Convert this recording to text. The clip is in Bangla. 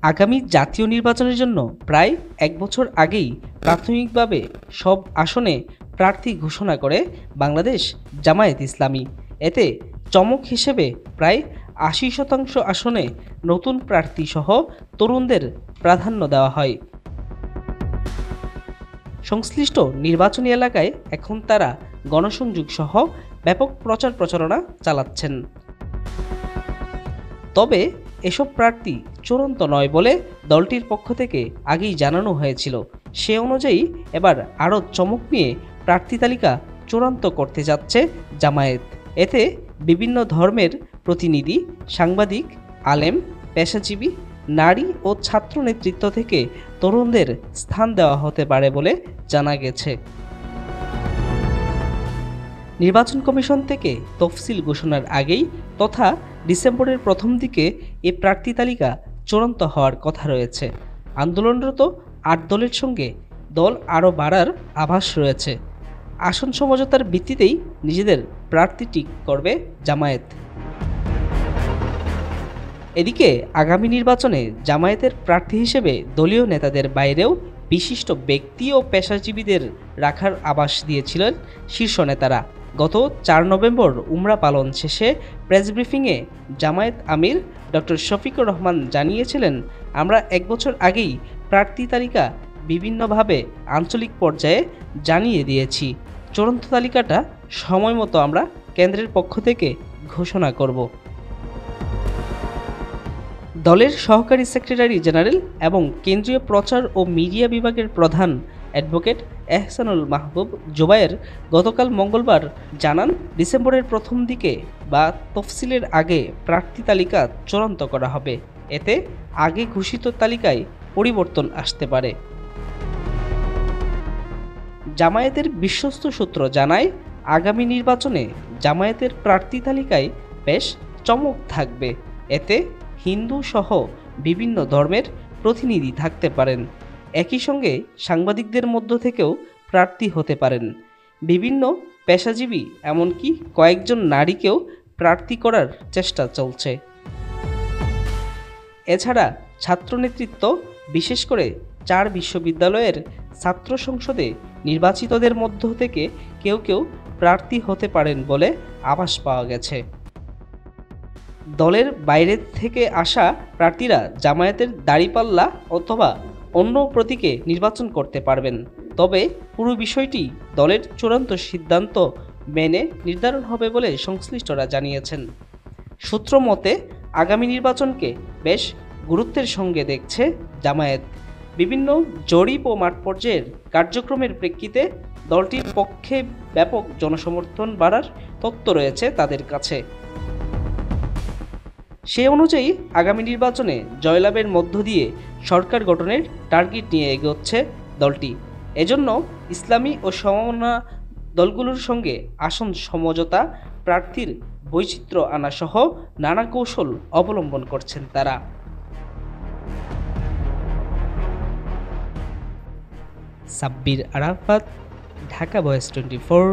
আগামী জাতীয় নির্বাচনের জন্য প্রায় এক বছর আগেই প্রাথমিকভাবে সব আসনে প্রার্থী ঘোষণা করে বাংলাদেশ জামায়াত ইসলামী। এতে চমক হিসেবে প্রায় ৮০% আসনে নতুন প্রার্থীসহ তরুণদের প্রাধান্য দেওয়া হয়। সংশ্লিষ্ট নির্বাচনী এলাকায় এখন তারা গণসংযোগ সহ ব্যাপক প্রচার প্রচারণা চালাচ্ছেন। তবে এসব প্রার্থী চূড়ান্ত নয় বলে দলটির পক্ষ থেকে আগেই জানানো হয়েছিল। সে অনুযায়ী এবার আরও চমক নিয়ে প্রার্থী তালিকা চূড়ান্ত করতে যাচ্ছে জামায়াত। এতে বিভিন্ন ধর্মের প্রতিনিধি, সাংবাদিক, আলেম, পেশাজীবী, নারী ও ছাত্র নেতৃত্ব থেকে তরুণদের স্থান দেওয়া হতে পারে বলে জানা গেছে। নির্বাচন কমিশন থেকে তফসিল ঘোষণার আগেই তথা ডিসেম্বরের প্রথম দিকে এ প্রার্থী তালিকা চূড়ান্ত হওয়ার কথা রয়েছে। আন্দোলনরত ৮ দলের সঙ্গে দল আরও বাড়ার আভাস রয়েছে। আসন সমঝোতার ভিত্তিতেই নিজেদের প্রার্থী ঠিক করবে জামায়াত। এদিকে আগামী নির্বাচনে জামায়াতের প্রার্থী হিসেবে দলীয় নেতাদের বাইরেও বিশিষ্ট ব্যক্তি ও পেশাজীবীদের রাখার আভাস দিয়েছিলেন শীর্ষ নেতারা। গত ৪ নভেম্বর উমরা পালন শেষে প্রেস ব্রিফিংয়ে জামায়াত আমির ডক্টর শফিকুর রহমান জানিয়েছিলেন, আমরা এক বছর আগেই প্রার্থী তালিকা বিভিন্নভাবে আঞ্চলিক পর্যায়ে জানিয়ে দিয়েছি। চূড়ান্ত তালিকাটা সময় মতো আমরা কেন্দ্রের পক্ষ থেকে ঘোষণা করব। দলের সহকারী সেক্রেটারি জেনারেল এবং কেন্দ্রীয় প্রচার ও মিডিয়া বিভাগের প্রধান অ্যাডভোকেট এহসানুল মাহবুব জুবায়ের গতকাল মঙ্গলবার জানান, ডিসেম্বরের প্রথম দিকে বা তফসিলের আগে প্রার্থী তালিকা চূড়ান্ত করা হবে। এতে আগে ঘোষিত তালিকায় পরিবর্তন আসতে পারে। জামায়াতের বিশ্বস্ত সূত্র জানায়, আগামী নির্বাচনে জামায়াতের প্রার্থী তালিকায় বেশ চমক থাকবে। এতে হিন্দু সহ বিভিন্ন ধর্মের প্রতিনিধি থাকতে পারেন। একই সঙ্গে সাংবাদিকদের মধ্য থেকেও প্রার্থী হতে পারেন। বিভিন্ন পেশাজীবী এমনকি কয়েকজন নারীকেও প্রার্থী করার চেষ্টা চলছে। এছাড়া ছাত্র নেতৃত্ব, বিশেষ করে 4 বিশ্ববিদ্যালয়ের ছাত্র সংসদে নির্বাচিতদের মধ্য থেকে কেউ কেউ প্রার্থী হতে পারেন বলে আভাস পাওয়া গেছে। দলের বাইরে থেকে আসা প্রার্থীরা জামায়াতের দাঁড়িপাল্লা অথবা অন্য প্রতীকে নির্বাচন করতে পারবেন। তবে পুরো বিষয়টি দলের চূড়ান্ত সিদ্ধান্ত মেনে নির্ধারণ হবে বলে সংশ্লিষ্টরা জানিয়েছেন। সূত্র মতে আগামী নির্বাচনকে বেশ গুরুত্বের সঙ্গে দেখছে জামায়াত। বিভিন্ন জরিপ ও মাঠ পর্যায়ের কার্যক্রমের প্রেক্ষিতে দলটির পক্ষে ব্যাপক জনসমর্থন বাড়ার তথ্য রয়েছে তাদের কাছে। সে অনুযায়ী আগামী নির্বাচনে জয়লাভের মধ্য দিয়ে সরকার গঠনের টার্গেট নিয়ে এগোচ্ছে দলটি। এজন্য ইসলামী ও সমমনা দলগুলোর সঙ্গে আসন সমঝোতা, প্রার্থীর বৈচিত্র্য আনা সহ নানা কৌশল অবলম্বন করছেন তারা। সাব্বির আরাফাত, ঢাকা ভয়েস 24।